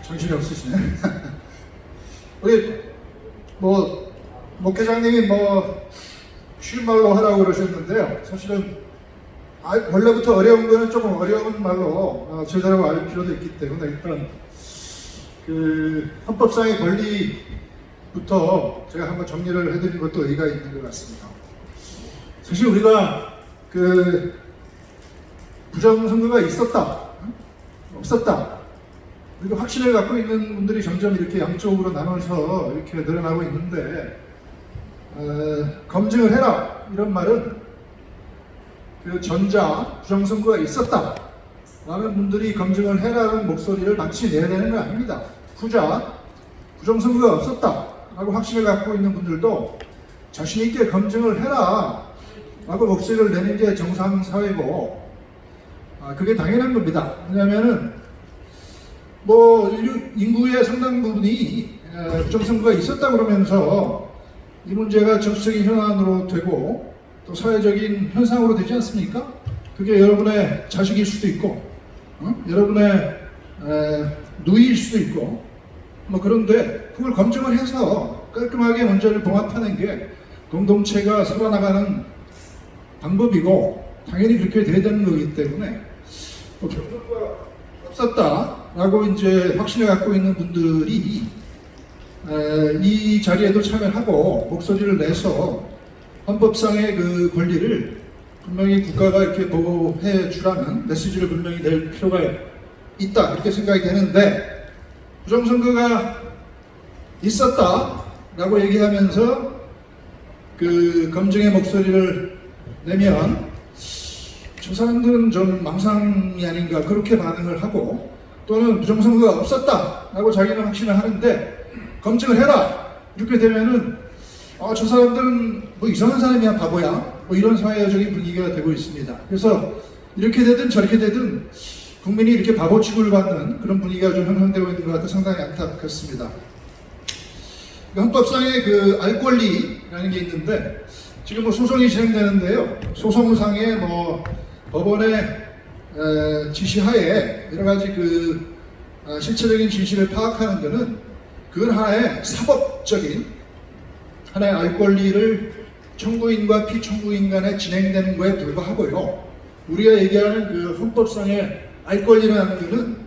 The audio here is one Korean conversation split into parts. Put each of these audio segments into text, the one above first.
정신이 없으시네. 우리 목회장님이 쉬운 말로 하라고 그러셨는데요. 사실은 원래부터 어려운 거는 조금 어려운 말로 제대로 알 필요도 있기 때문에 일단 그 헌법상의 권리부터 제가 한번 정리를 해드리는 것도 의의가 있는 것 같습니다. 사실 우리가 그 부정선거가 있었다, 없었다, 그리고 확신을 갖고 있는 분들이 점점 이렇게 양쪽으로 나눠서 이렇게 늘어나고 있는데, 검증을 해라 이런 말은 그 전자 부정선거가 있었다 라는 분들이 검증을 해라는 목소리를 반드시 내야 되는 건 아닙니다. 후자 부정선거가 없었다 라고 확신을 갖고 있는 분들도 자신 있게 검증을 해라 라고 목소리를 내는 게 정상사회고, 그게 당연한 겁니다. 왜냐하면은 인구의 상당 부분이 부정선거가 있었다 그러면서 이 문제가 정치적인 현안으로 되고 또 사회적인 현상으로 되지 않습니까? 그게 여러분의 자식일 수도 있고, 여러분의 누이일 수도 있고, 그런데 그걸 검증을 해서 깔끔하게 문제를 봉합하는 게 공동체가 살아나가는 방법이고, 당연히 그렇게 돼야 되는 거기 때문에 부정선거가 없었다라고 이제 확신을 갖고 있는 분들이 이 자리에도 참여하고 목소리를 내서 헌법상의 그 권리를 분명히 국가가 이렇게 보호해 주라는 메시지를 분명히 낼 필요가 있다, 이렇게 생각이 되는데, 부정선거가 있었다라고 얘기하면서 그 검증의 목소리를 내면 저 사람들은 좀 망상이 아닌가 그렇게 반응을 하고, 또는 부정선거가 없었다라고 자기는 확신을 하는데 검증을 해라 이렇게 되면은 저 사람들은 이상한 사람이야, 바보야, 이런 사회적인 분위기가 되고 있습니다. 그래서 이렇게 되든 저렇게 되든 국민이 이렇게 바보 취급을 받는 그런 분위기가 좀 형성되고 있는 것 같아 상당히 안타깝습니다. 헌법상의 그 알 권리라는 게 있는데, 지금 소송이 진행되는데요. 소송상의 법원의 지시하에 여러 가지 그 실체적인 진실을 파악하는 것은 그건 하나의 사법적인 하나의 알 권리를 청구인과 피청구인 간에 진행되는 거에 불과하고요. 우리가 얘기하는 그 헌법상의 알 권리라는 것은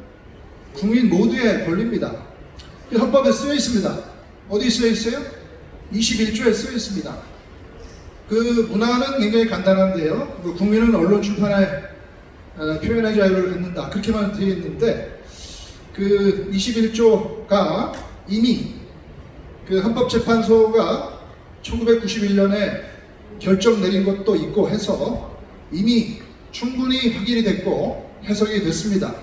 국민 모두의 권리입니다. 헌법에 쓰여 있습니다. 어디 쓰여 있어요? 21조에 쓰여 있습니다. 그 문화는 굉장히 간단한데요. 국민은 언론 출판의 표현의 자유를 갖는다, 그렇게만 되어 있는데, 그 21조가 이미 그 헌법재판소가 1991년에 결정 내린 것도 있고 해서 이미 충분히 확인이 됐고 해석이 됐습니다.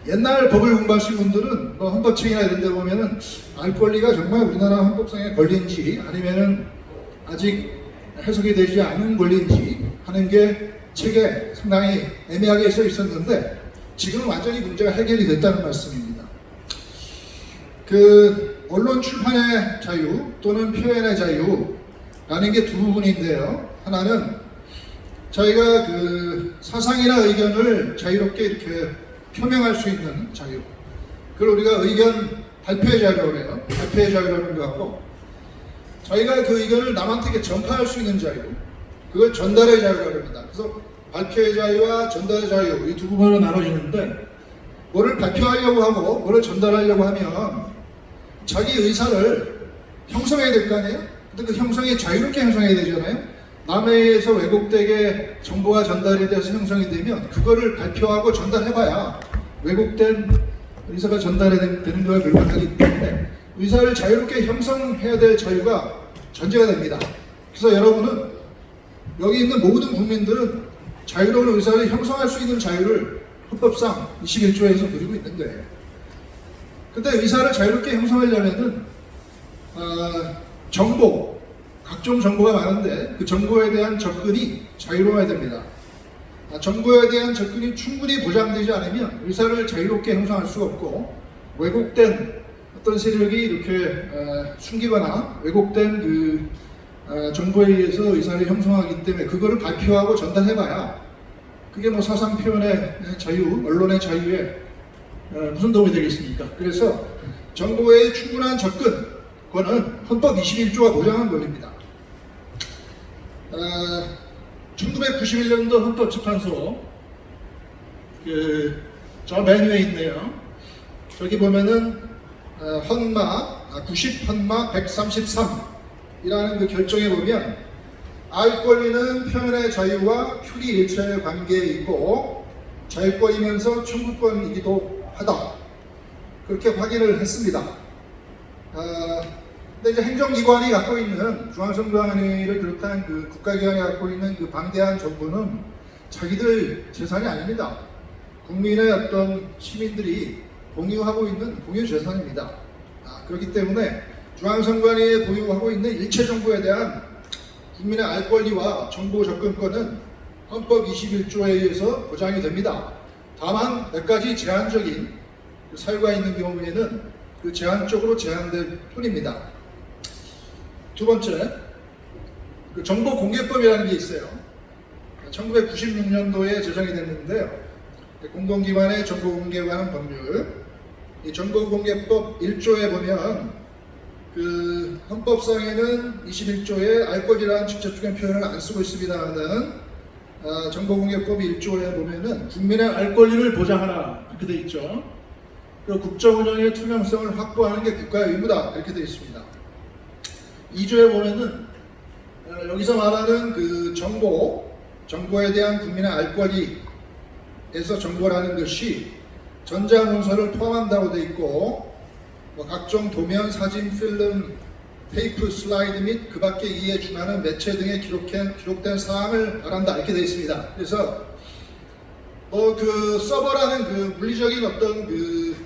옛날 법을 공부하신 분들은 헌법책이나 이런 데 보면은 알 권리가 정말 우리나라 헌법상의 권리인지 아니면은 아직 해석이 되지 않은 권리인지 하는 게 책에 상당히 애매하게 써 있었는데, 지금은 완전히 문제가 해결이 됐다는 말씀입니다. 그 언론 출판의 자유 또는 표현의 자유라는 게 두 부분인데요. 하나는 저희가 그 사상이나 의견을 자유롭게 이렇게 표명할 수 있는 자유, 그걸 우리가 의견 발표의 자유라고 해요. 발표의 자유라는 것 같고, 저희가 그 의견을 남한테 전파할 수 있는 자유, 그걸 전달의 자유라고 합니다. 그래서 발표의 자유와 전달의 자유, 이 두 부분으로 나눠지는데, 뭐를 발표하려고 하고 뭐를 전달하려고 하면 자기 의사를 형성해야 될 거 아니에요? 근데 그 형성이 자유롭게 형성해야 되잖아요. 남에 의해서 왜곡되게 정보가 전달이 돼서 형성이 되면 그거를 발표하고 전달해봐야 왜곡된 의사가 전달이 되는 거에 불과하기 때문에 의사를 자유롭게 형성해야 될 자유가 전제가 됩니다. 그래서 여러분은, 여기 있는 모든 국민들은 자유로운 의사를 형성할 수 있는 자유를 헌법상 21조에서 누리고 있는 거예요. 근데 의사를 자유롭게 형성하려면은 정보, 각종 정보가 많은데 그 정보에 대한 접근이 자유로워야 됩니다. 정보에 대한 접근이 충분히 보장되지 않으면 의사를 자유롭게 형성할 수가 없고, 왜곡된 어떤 세력이 이렇게 숨기거나 왜곡된 그 정보에 의해서 의사를 형성하기 때문에 그거를 발표하고 전달해봐야 그게 사상 표현의 자유, 언론의 자유에 무슨 도움이 되겠습니까? 그래서 정보의 충분한 접근, 그거는 헌법 21조가 보장한 권리입니다. 1991년도 헌법재판소 저 맨 위에 있네요. 저기 보면은 헌마 90 헌마 133이라는 그 결정에 보면 알 권리는 표현의 자유와 표리 일체의 관계에 있고 자유권이면서 청구권이기도 하다. 그렇게 확인을 했습니다. 근데 이제 행정기관이 갖고 있는 중앙선관위를 비롯한 그 국가기관이 갖고 있는 그 방대한 정보는 자기들 재산이 아닙니다. 국민의 어떤 시민들이 공유하고 있는 공유 재산입니다. 그렇기 때문에 중앙선관위에 보유하고 있는 일체 정보에 대한 국민의 알 권리와 정보 접근권은 헌법 21조에 의해서 보장이 됩니다. 다만 몇 가지 제한적인 사유가 있는 경우에는 그 제한적으로 제한될 뿐입니다. 두 번째, 그 정보공개법이라는 게 있어요. 1996년도에 제정이 됐는데요. 공공기관의 정보공개에 관한 법률, 이 정보공개법 1조에 보면 그 헌법상에는 21조에 알 권리라는 직접적인 표현을 안 쓰고 있습니다만은 정보공개법 1조에 보면은 국민의 알 권리를 보장하라 이렇게 돼 있죠. 그리고 국정운영의 투명성을 확보하는 게 국가의 의무다 이렇게 돼 있습니다. 2조에 보면은 여기서 말하는 그 정보에 대한 국민의 알 권리에서 정보라는 것이 전자문서를 포함한다고 돼 있고 뭐 각종 도면, 사진, 필름, 테이프, 슬라이드 및 그 밖에 이에 준하는 매체 등에 기록된 사항을 말한다 이렇게 되어 있습니다. 그래서 뭐 그 서버라는 그 물리적인 어떤 그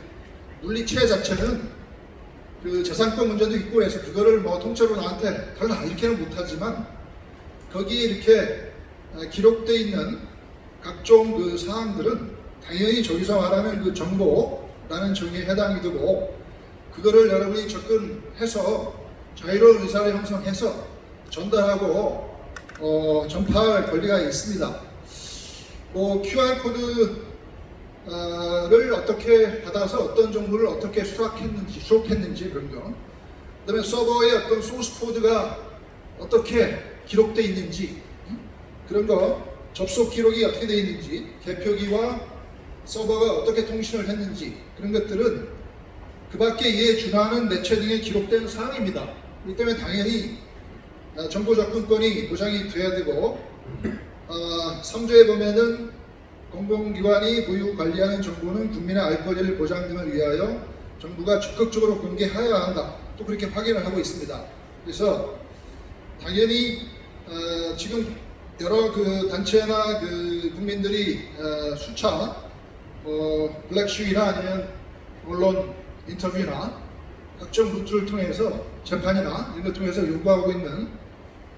물리체 자체는 그 재산권 문제도 있고 해서 그거를 뭐 통째로 나한테 달라 이렇게는 못하지만 거기에 이렇게 기록되어 있는 각종 그 사항들은 당연히 저기서 말하는 그 정보라는 정의에 해당이 되고 그거를 여러분이 접근해서 자유로운 의사를 형성해서 전달하고 전파할 권리가 있습니다. 뭐 QR코드를 어떻게 받아서 어떤 정보를 어떻게 수록했는지 그런 거. 그다음에 서버의 어떤 소스 코드가 어떻게 기록되어 있는지 그런 거, 접속 기록이 어떻게 되어 있는지, 개표기와 서버가 어떻게 통신을 했는지 그런 것들은 그 밖에 이에 준하는 매체 등에 기록된 사항입니다. 그렇기 때문에 당연히 정보 접근권이 보장이 돼야 되고 3조에 보면은 공공기관이 보유 관리하는 정보는 국민의 알 권리를 보장 등을 위하여 정부가 적극적으로 공개하여야 한다. 또 그렇게 확인을 하고 있습니다. 그래서 당연히 지금 여러 그 단체나 그 국민들이 수차 블랙시위나 아니면 언론 인터뷰나 각종 루트를 통해서 재판이나 이런 걸 통해서 요구하고 있는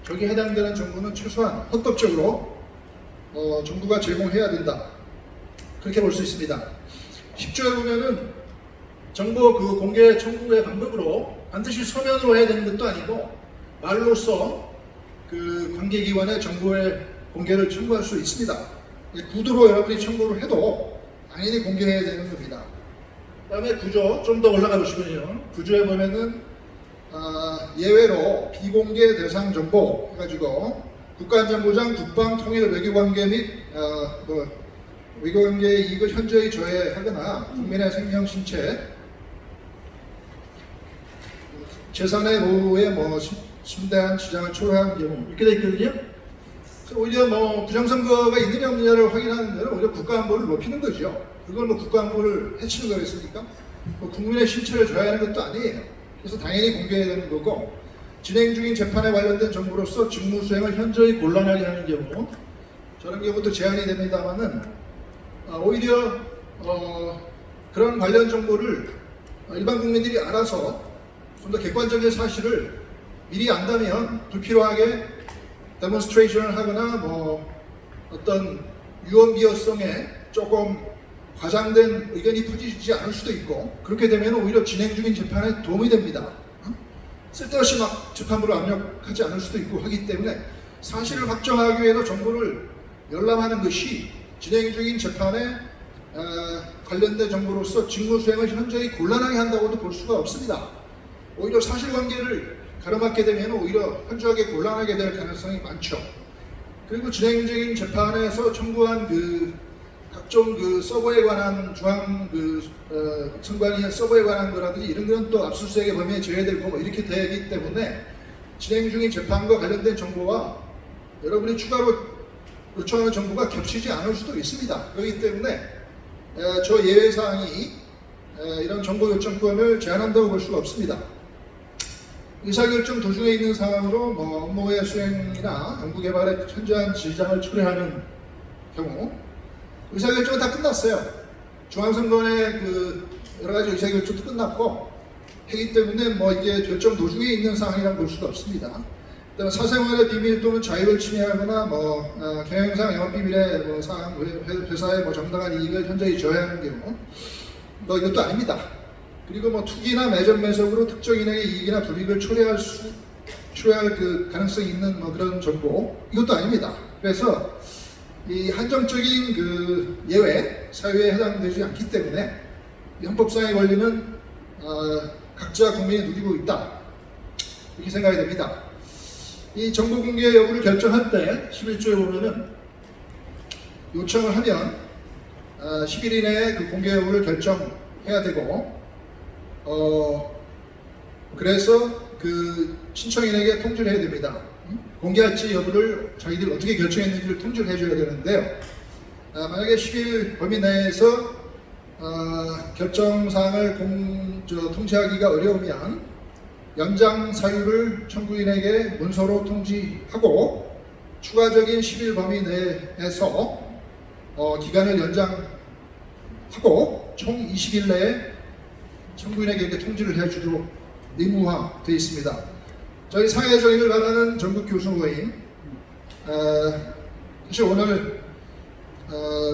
저기에 해당되는 정보는 최소한 헌법적으로 정부가 제공해야 된다. 그렇게 볼 수 있습니다. 10조에 보면은 정보 그 공개 청구의 방법으로 반드시 서면으로 해야 되는 것도 아니고 말로써 그 관계기관의 정보의 공개를 청구할 수 있습니다. 구두로 여러분이 청구를 해도 당연히 공개해야 되는 겁니다. 그 다음에 구조 좀 더 올라가 보시면요. 구조에 보면은 예외로 비공개 대상 정보 해가지고 국가안전보장, 국방, 통일, 외교관계 및 외교관계의 이익을 현저히 저해하거나 국민의 생명, 신체, 재산의 보호에 뭐 심대한 지장을 초래하는 경우 이렇게 돼 있거든요. 그래서 오히려 뭐 부정선거가 있느냐 없느냐를 확인하는 데는 오히려 국가안보를 높이는 거죠. 그걸 뭐 국가안보를 해치는 거겠습니까? 뭐 국민의 신체를 저해하는 것도 아니에요. 그래서 당연히 공개해야 되는 거고 진행 중인 재판에 관련된 정보로서 직무 수행을 현저히 곤란하게 하는 경우 저런 경우도 제한이 됩니다만은 오히려 그런 관련 정보를 일반 국민들이 알아서 좀 더 객관적인 사실을 미리 안다면 불필요하게 데몬스트레이션을 하거나 뭐 어떤 유언비어성에 조금 과장된 의견이 퍼지지 않을 수도 있고 그렇게 되면 오히려 진행 중인 재판에 도움이 됩니다. 쓸데없이 막 재판부를 압력하지 않을 수도 있고 하기 때문에 사실을 확정하기 위해서 정보를 열람하는 것이 진행 중인 재판에 관련된 정보로서 직무 수행을 현저히 곤란하게 한다고도 볼 수가 없습니다. 오히려 사실관계를 가로막게 되면 오히려 현저하게 곤란하게 될 가능성이 많죠. 그리고 진행 중인 재판에서 청구한 각종 서버에 관한 선관위 서버에 관한 거라든지 이런 건 또 압수수색의 범위에 제외되고 뭐 이렇게 되기 때문에 진행 중인 재판과 관련된 정보와 여러분이 추가로 요청하는 정보가 겹치지 않을 수도 있습니다. 그렇기 때문에 저 예외사항이 이런 정보 요청권을 제한한다고 볼 수가 없습니다. 의사결정 도중에 있는 상황으로 업무의 수행이나 연구개발에 현저한 지장을 초래하는 경우 의사결정은 다 끝났어요. 중앙선관의 여러 가지 의사결정도 끝났고 하기 때문에 이게 결정 도중에 있는 상황이라고 볼 수가 없습니다. 그다음에 사생활의 비밀 또는 자유를 침해하거나 경영상 영업비밀의 사항, 회사의 정당한 이익을 현저히 저해하는 경우 이것도 아닙니다. 그리고 투기나 매점 매석으로 특정인에게 이익이나 불이익을 초래할 가능성이 있는 그런 정보 이것도 아닙니다. 그래서 이 한정적인 예외 사유에 해당되지 않기 때문에 헌법상의 권리는 각자 국민이 누리고 있다 이렇게 생각이 됩니다. 이 정보 공개 여부를 결정할 때 11조에 보면은 요청을 하면 10일 이내에 공개 여부를 결정해야 되고 그래서 신청인에게 통지를 해야 됩니다. 공개할지 여부를 자기들이 어떻게 결정했는지를 통지를 해줘야 되는데요. 만약에 10일 범위 내에서 결정사항을 통지하기가 어려우면 연장 사유를 청구인에게 문서로 통지하고 추가적인 10일 범위 내에서 기간을 연장하고 총 20일 내에 청구인에게 이렇게 통지를 해주도록 의무화되어 있습니다. 저희 사회적인을 바라는 전국 교수 모임, 사실 오늘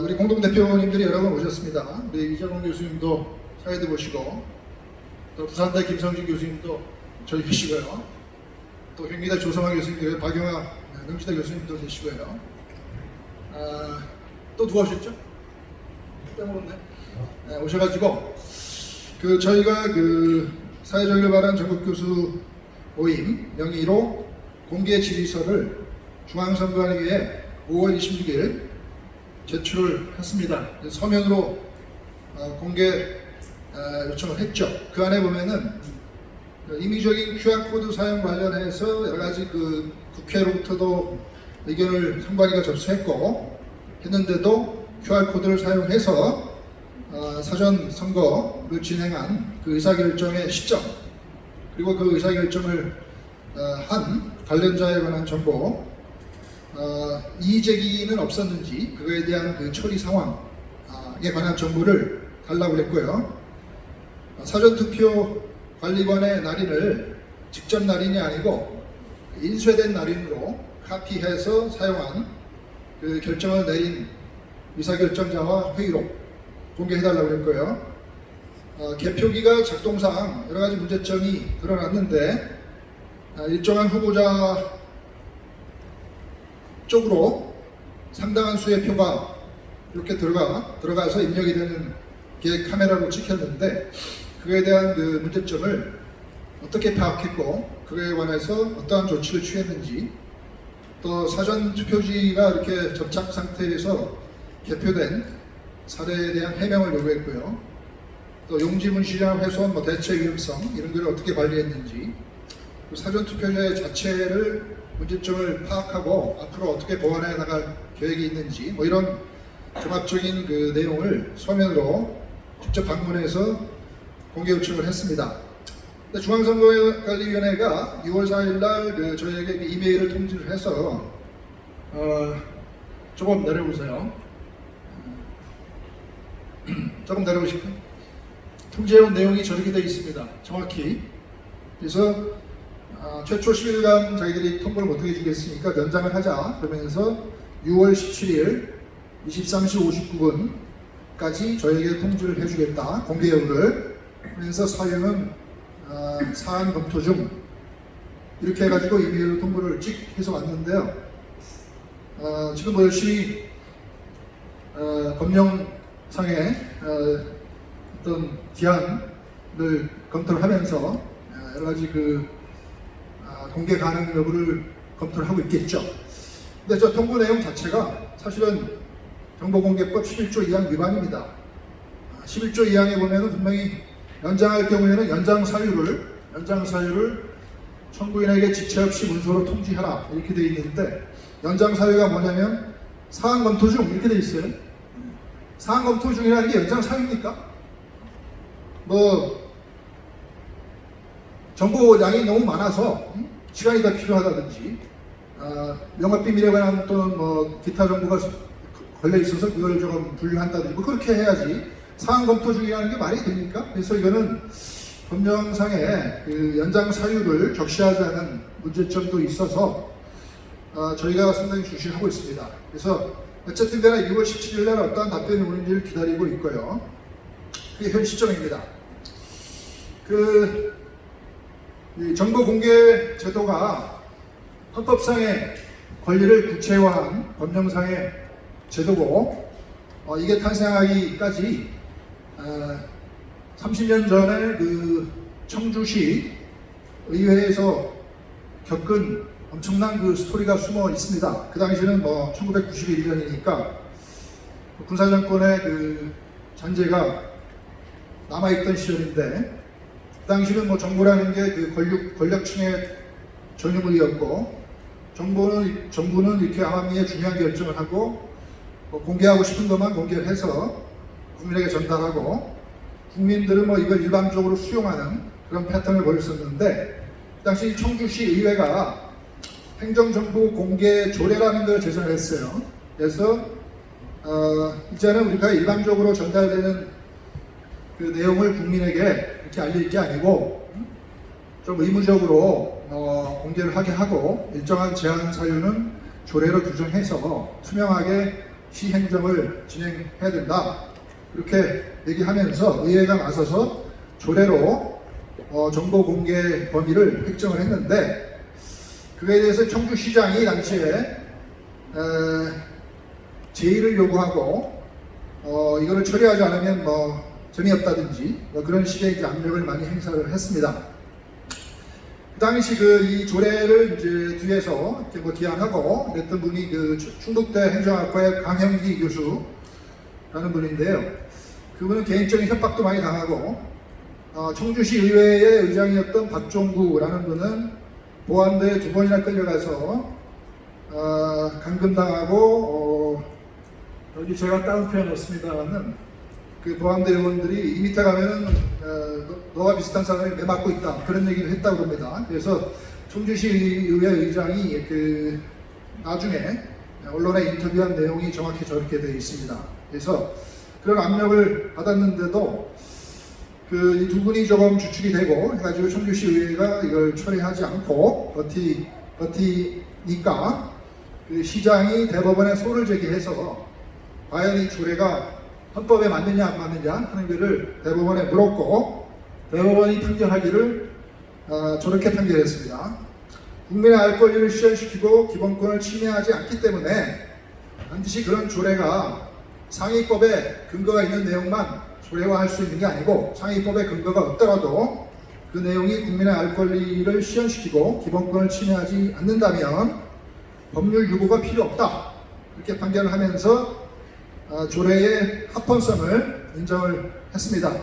우리 공동대표님들이 여러 번 오셨습니다. 우리 이정원 교수님도 사회도 보시고 또 부산대 김성진 교수님도 저희 계시고요. 또 경기대 조성환 교수님도 박영하 능지대 교수님도 계시고요. 또 누가 오셨죠? 빼먹었네. 오셔가지고 저희가 사회적인을 바라는 전국 교수 모임 명의로 공개 질의서를 중앙선관위에 5월 26일 제출을 했습니다. 서면으로 공개 요청을 했죠. 그 안에 보면은 임의적인 QR코드 사용 관련해서 여러 가지 국회로부터도 의견을 선관위가 접수했고 했는데도 QR코드를 사용해서 사전 선거를 진행한 의사결정의 시점 그리고 의사결정을 한 관련자에 관한 정보 이의제기는 없었는지 그거에 대한 처리 상황에 관한 정보를 달라고 했고요. 사전투표 관리관의 날인을 직접 날인이 아니고 인쇄된 날인으로 카피해서 사용한 결정을 내린 의사결정자와 회의록 공개해달라고 했고요. 개표기가 작동상 여러 가지 문제점이 드러났는데 일정한 후보자 쪽으로 상당한 수의 표가 이렇게 들어가서 입력이 되는 게 카메라로 찍혔는데 그에 대한 문제점을 어떻게 파악했고 그에 관해서 어떠한 조치를 취했는지 또 사전 투표지가 이렇게 접착 상태에서 개표된 사례에 대한 해명을 요구했고요. 또 용지 분실이나 훼손, 대체 위험성 이런 걸 어떻게 관리했는지 사전 투표제 자체를 문제점을 파악하고 앞으로 어떻게 보완해 나갈 계획이 있는지 이런 종합적인 내용을 서면으로 직접 방문해서 공개 요청을 했습니다. 중앙선거관리위원회가 6월 4일 날 저희에게 이메일을 통지를 해서 조금 내려보세요. 조금 내려보실까요? 통지해온 내용이 저렇게 되어 있습니다. 정확히. 그래서 최초 10일간 자기들이 통보를 못하게 주겠으니까 연장을 하자 그러면서 6월 17일 23시 59분까지 저에게 통지를 해주겠다. 공개 여부를. 그래서 사유는 사안 검토 중 이렇게 해가지고 이메일로 통보를 찍 해서 왔는데요. 지금 열심히 법령상의 어떤 기한을 검토를 하면서 여러 가지 공개 가능 여부를 검토를 하고 있겠죠. 근데 저 통보 내용 자체가 사실은 정보공개법 11조 2항 위반입니다. 11조 2항에 보면은 분명히 연장할 경우에는 연장 사유를 청구인에게 지체 없이 문서로 통지하라 이렇게 되어 있는데, 연장 사유가 뭐냐면 사안 검토 중 이렇게 되어 있어요. 사안 검토 중이라는 게 연장 사유입니까? 뭐 정보량이 너무 많아서 시간이 더 필요하다든지, 영업비밀에 관한 또는 뭐 기타 정보가 걸려 있어서 그걸 조금 분류한다든지, 뭐 그렇게 해야지 사안 검토 중이라는 게 말이 됩니까? 그래서 이거는 법령상의 그 연장 사유를 적시하지 않은 문제점도 있어서 저희가 상당히 주시하고 있습니다. 그래서 어쨌든 간에 6월 17일 날 어떠한 답변이 오는지를 기다리고 있고요. 그게 현 시점입니다. 이 정보 공개 제도가 헌법상의 권리를 구체화한 법령상의 제도고, 이게 탄생하기까지 30년 전에 그 청주시 의회에서 겪은 엄청난 그 스토리가 숨어 있습니다. 그 당시는 뭐 1991년이니까 군사정권의 그 잔재가 남아있던 시절인데, 그 당시는 뭐 정부라는 게 그 권력층의 전유물이었고, 정부는 이렇게 암암리에 중요한 결정을 하고 공개하고 싶은 것만 공개를 해서 국민에게 전달하고, 국민들은 뭐 이걸 일반적으로 수용하는 그런 패턴을 보였었는데, 그 당시 청주시 의회가 행정정보 공개 조례라는 걸 제정했어요. 그래서 이제는 우리가 일반적으로 전달되는 그 내용을 국민에게 이렇게 알릴 게 아니고 좀 의무적으로 공개를 하게 하고, 일정한 제한 사유는 조례로 규정해서 투명하게 시행정을 진행해야 된다, 이렇게 얘기하면서 의회가 나서서 조례로 정보 공개 범위를 획정을 했는데, 그에 대해서 청주시장이 당시에 제의를 요구하고 이거를 처리하지 않으면 뭐 재미없다든지 뭐 그런 식의 이제 압력을 많이 행사를 했습니다. 그 당시 이 조례를 이제 뒤에서 이렇게 뭐 기한하고 그랬던 분이 그 충북대 행정학과의 강형기 교수라는 분인데요. 그분은 개인적인 협박도 많이 당하고, 청주시 의회의 의장이었던 박종구라는 분은 보안대에 2번이나 끌려가서 감금당하고, 여기 제가 따옴표에 넣습니다만은 그 보안대 요원들이 2m 가면은 너와 비슷한 사람이 매 맞고 있다, 그런 얘기를 했다고 합니다. 그래서 청주시 의회 의장이 나중에 언론에 인터뷰한 내용이 정확히 저렇게 되어 있습니다. 그래서 그런 압력을 받았는데도 이 두 분이 조금 주축이 되고 해가지고 청주시 의회가 이걸 처리하지 않고 버티니까 그 시장이 대법원에 소를 제기해서 과연 이 조례가 헌법에 맞느냐 안 맞느냐 하는 것을 대법원에 물었고, 대법원이 판결하기를 저렇게 판결했습니다. 국민의 알 권리를 실현시키고 기본권을 침해하지 않기 때문에 반드시 그런 조례가 상위법에 근거가 있는 내용만 조례화할 수 있는 게 아니고, 상위법에 근거가 없더라도 그 내용이 국민의 알 권리를 실현시키고 기본권을 침해하지 않는다면 법률 유보가 필요 없다, 이렇게 판결을 하면서 조례의 합헌성을 인정을 했습니다.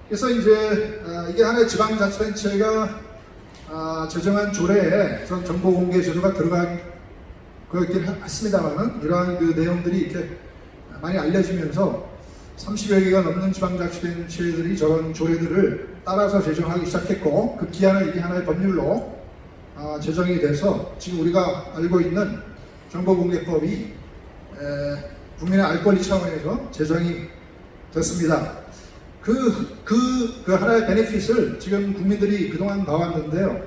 그래서 이제 이게 하나의 지방자치단체가 제정한 조례에 정보공개 제도가 들어간 거였긴 했습니다만은, 이러한 그 내용들이 이렇게 많이 알려지면서 30여 개가 넘는 지방자치단체들이 저런 조례들을 따라서 제정하기 시작했고, 그 기한은 이게 하나의 법률로 제정이 돼서 지금 우리가 알고 있는 정보공개법이 국민의 알 권리 차원에서 제정이 됐습니다. 그 하나의 베네핏을 지금 국민들이 그동안 봐왔는데요.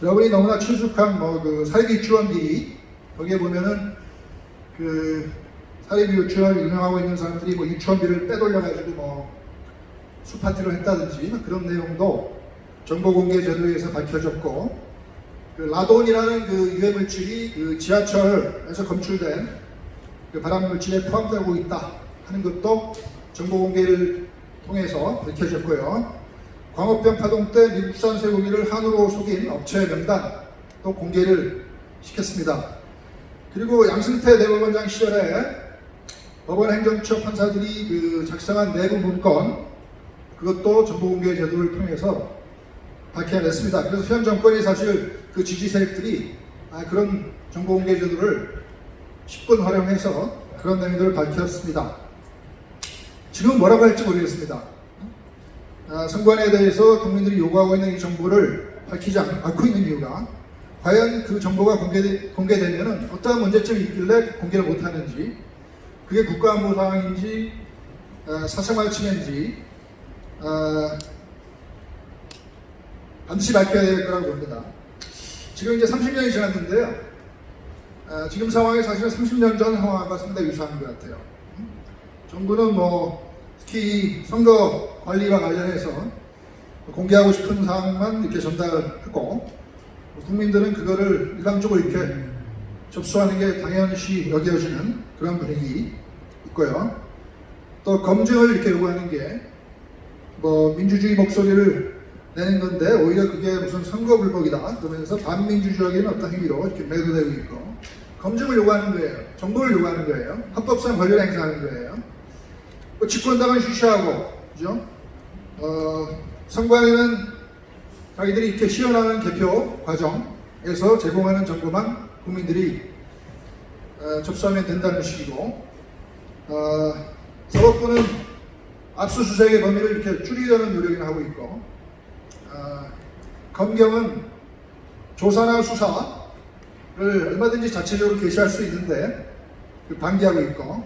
여러분이 너무나 친숙한 그 사립 유치원 비리, 거기에 보면은 사립 유치원을 운영하고 있는 사람들이 뭐 유치원비를 빼돌려가지고 뭐 수파티를 했다든지 그런 내용도 정보공개 제도에서 밝혀졌고, 라돈이라는 유해 물질이 지하철에서 검출된 발암 물질에 포함되고 있다 하는 것도 정보 공개를 통해서 밝혀졌고요. 광우병 파동 때 미국산 쇠고기를 한우로 속인 업체 명단 또 공개를 시켰습니다. 그리고 양승태 대법원장 시절에 법원 행정처 판사들이 작성한 내부 문건, 그것도 정보공개 제도를 통해서 밝혀냈습니다. 그래서 현 정권이 사실 그 지지 세력들이 그런 정보공개 제도를 10분 활용해서 그런 내용들을 밝혔습니다. 지금 뭐라고 할지 모르겠습니다. 선관위에 대해서 국민들이 요구하고 있는 이 정보를 밝히지 않고 있는 이유가 과연 그 정보가 공개되면 어떠한 문제점이 있길래 공개를 못하는지, 그게 국가안보 상황인지 사생활 침해인지 반드시 밝혀야 될 거라고 봅니다. 지금 이제 30년이 지났는데요. 지금 상황이 사실은 30년 전 상황과 상당히 유사한 것 같아요. 정부는 특히 선거 관리와 관련해서 공개하고 싶은 사항만 이렇게 전달하고 국민들은 그거를 일방적으로 이렇게 접수하는 게 당연시 여겨지는 그런 분위기 있고요. 또 검증을 이렇게 요구하는 게 민주주의 목소리를 내는 건데 오히려 그게 무슨 선거 불복이다 그러면서 반민주적인 어떤 행위로 이렇게 매도되고 있고, 검증을 요구하는 거예요. 정보를 요구하는 거예요. 합법성 권리를 행사하는 거예요. 집권당은 쉬쉬하고, 그죠? 선관위는 자기들이 이렇게 시연하는 개표 과정에서 제공하는 정보만 국민들이 접수하면 된다는 식이고, 사법부는 압수수색의 범위를 이렇게 줄이려는 노력을 하고 있고, 검경은 조사나 수사를 얼마든지 자체적으로 개시할 수 있는데 방기하고 있고,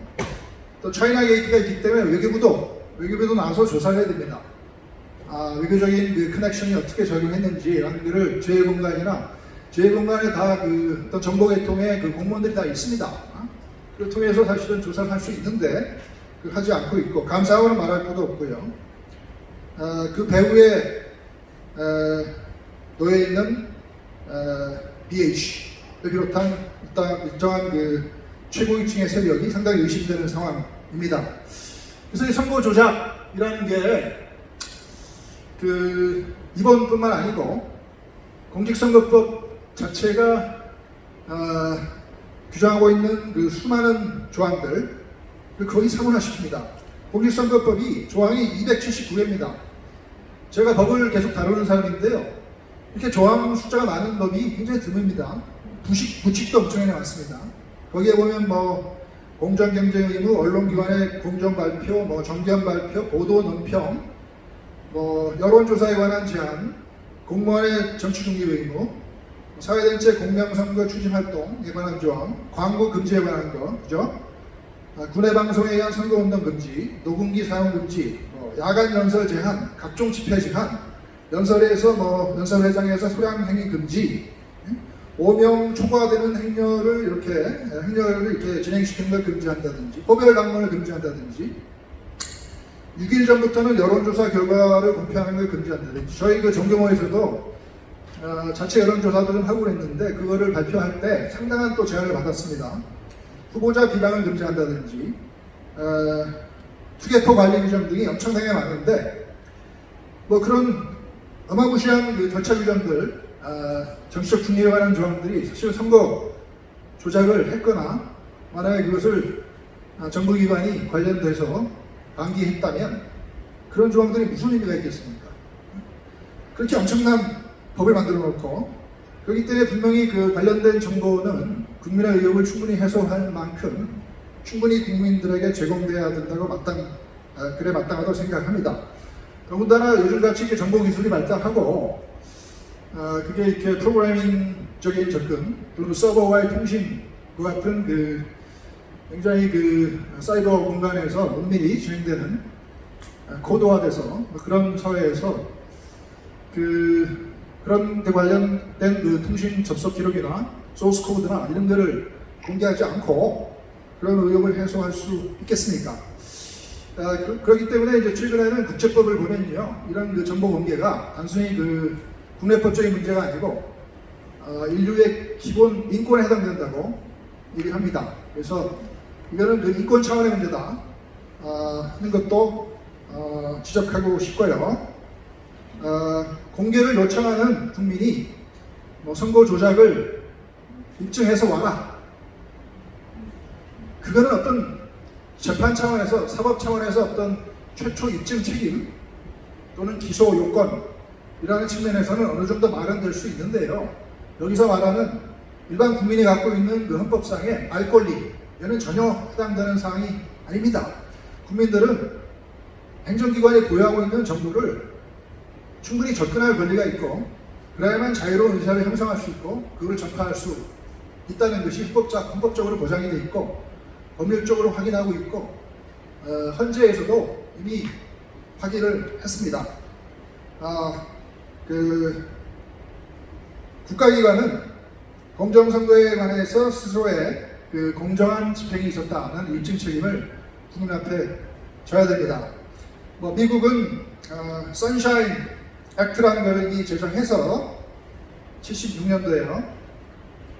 또 차이나 게이트가 있기 때문에 외교부도 나와서 조사를 해야 됩니다. 외교적인 그 커넥션이 어떻게 작용했는지 이런 거를 제1공간에 다 어떤 정보계통의 그 공무원들이 다 있습니다. 그걸 통해서 사실은 조사를 할 수 있는데 하지 않고 있고, 감사하고는 말할 것도 없고요. 그 배후에 놓여 있는 BH를 비롯한 일정한 그 최고위층의 세력이 상당히 의심되는 상황입니다. 그래서 이 선거 조작이라는 게 이번뿐만 아니고 공직선거법 자체가 규정하고 있는 그 수많은 조항들을 거의 사문화시킵니다. 공직선거법이 조항이 279개입니다. 제가 법을 계속 다루는 사람인데요, 이렇게 조항 숫자가 많은 법이 굉장히 드뭅니다. 부칙도 엄청나게 많습니다. 거기에 보면 공정경쟁 의무, 언론기관의 공정발표, 정견 발표, 보도 논평, 여론조사에 관한 제한, 공무원의 정치중립 의무, 사회단체 공명선거 추진활동에 관한 조항, 광고 금지에 관한 거, 그죠? 군의 방송에 의한 선거운동 금지, 녹음기 사용 금지, 야간 연설 제한, 각종 집회 제한, 연설회장에서 소량행위 금지, 오명 초과되는 행렬을 이렇게 진행시키는 걸 금지한다든지, 포별 방문을 금지한다든지, 6일 전부터는 여론조사 결과를 공표하는 걸 금지한다든지, 저희 그 정경호에서도 자체 여론조사들은 하고 그랬는데 그거를 발표할 때 상당한 또 제한을 받았습니다. 후보자 비방을 금지한다든지, 투개표 관리 규정 등이 엄청나게 많은데 그런 어마무시한 그 절차 규정들, 정치적 중립에 관한 조항들이 사실 선거 조작을 했거나 만약에 그것을 정부기관이 관련돼서 방기했다면 그런 조항들이 무슨 의미가 있겠습니까? 그렇게 엄청난 법을 만들어 놓고, 그렇기 때문에 분명히 그 관련된 정보는 국민의 의혹을 충분히 해소할 만큼 충분히 국민들에게 제공돼야 된다고 마땅하다고 생각합니다. 더군다나 요즘같이 정보 기술이 발달하고 그게 이렇게 프로그래밍적인 접근 또는 서버와의 통신 같은 굉장히 사이버 공간에서 은밀히 진행되는 코드화돼서 그런 사회에서 그런 데 관련된 통신 접속 기록이나 소스 코드나 이런 데를 공개하지 않고 그런 의혹을 해소할 수 있겠습니까? 그렇기 때문에 이제 최근에는 국제법을 보면요, 이런 정보 공개가 단순히 국내법적인 문제가 아니고 인류의 기본 인권에 해당된다고 얘기합니다. 그래서 이거는 인권 차원의 문제다. 하는 것도 지적하고 싶고요. 공개를 요청하는 국민이 뭐 선거 조작을 입증해서 와라. 그거는 어떤 재판 차원에서, 사법 차원에서 어떤 최초 입증 책임 또는 기소 요건이라는 측면에서는 어느 정도 말은 될 수 있는데요. 여기서 말하는 일반 국민이 갖고 있는 그 헌법상의 알 권리에는 전혀 해당되는 사항이 아닙니다. 국민들은 행정기관이 보유하고 있는 정보를 충분히 접근할 권리가 있고, 그래야만 자유로운 의사를 형성할 수 있고 그걸 전파할 수 있다는 것이 헌법적으로 보장이 되어 있고 법률적으로 확인하고 있고, 헌재에서도 이미 확인을 했습니다. 국가기관은 공정선거에 관해서 스스로의 그 공정한 집행이 있었다는 입증 책임을 국민 앞에 져야 됩니다. 뭐 미국은 선샤인 액트라는 걸 제정해서 76년도에요.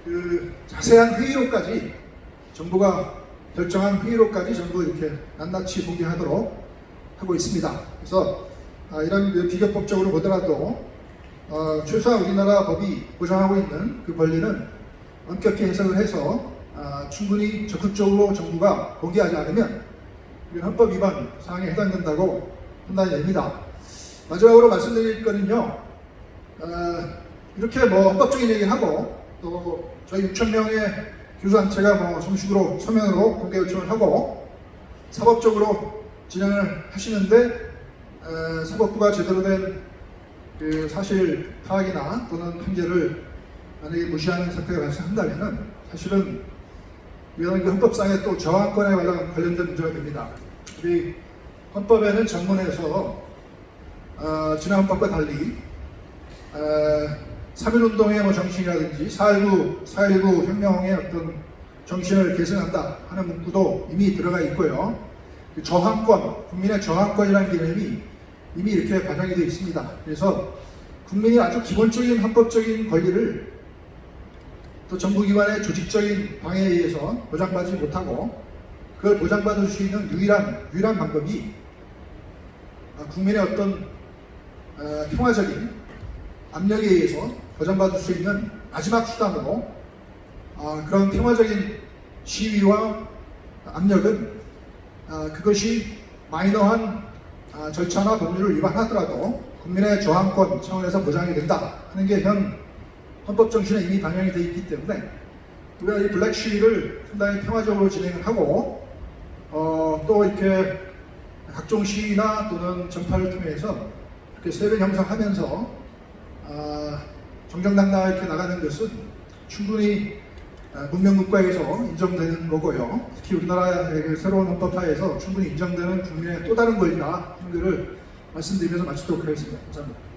그 자세한 회의록까지 정부가 결정한 회의록까지 전부 이렇게 낱낱이 공개하도록 하고 있습니다. 그래서 이런 그 비교법적으로 보더라도 최소한 우리나라 법이 보장하고 있는 그 권리는 엄격히 해석을 해서 충분히 적극적으로 정부가 공개하지 않으면 헌법 위반 사항에 해당된다고 판단이 됩니다. 마지막으로 말씀드릴 거는요, 이렇게 뭐 헌법적인 얘기를 하고 또 저희 6,000명의 교수단체가 뭐 정식으로 서면으로 공개 요청을 하고 사법적으로 진행을 하시는데 사법부가 제대로 된 그 사실 파악이나 또는 판결을 만약에 무시하는 사태가 발생한다면은 사실은 이런 그 헌법상의 또 저항권에 관련된 문제가 됩니다. 우리 헌법에는 전문에서 지난 헌법과 달리 3.1운동의 뭐 정신이라든지 4.19 혁명의 어떤 정신을 계승한다 하는 문구도 이미 들어가 있고요. 그 저항권, 국민의 저항권이라는 개념이 이미 이렇게 반영이 되어 있습니다. 그래서 국민이 아주 기본적인 헌법적인 권리를 또 정부기관의 조직적인 방해에 의해서 보장받지 못하고 그걸 보장받을 수 있는 유일한 방법이 국민의 어떤 평화적인 압력에 의해서 보장받을 수 있는 마지막 수단으로 그런 평화적인 시위와 압력은 그것이 마이너한 절차나 법률을 위반하더라도 국민의 저항권 차원에서 보장이 된다 하는 게 현 헌법 정신에 이미 반영이 되어 있기 때문에 우리가 이 블랙 시위를 상당히 평화적으로 진행을 하고 또 이렇게 각종 시위나 또는 전파를 통해서 이렇게 세력 형성하면서 정정당당하게 이렇게 나가는 것은 충분히 문명국가에서 인정되는 거고요. 특히 우리나라의 새로운 헌법하에서 충분히 인정되는 국민의 또 다른 권리다 하는 것을 말씀드리면서 마치도록 하겠습니다. 감사합니다.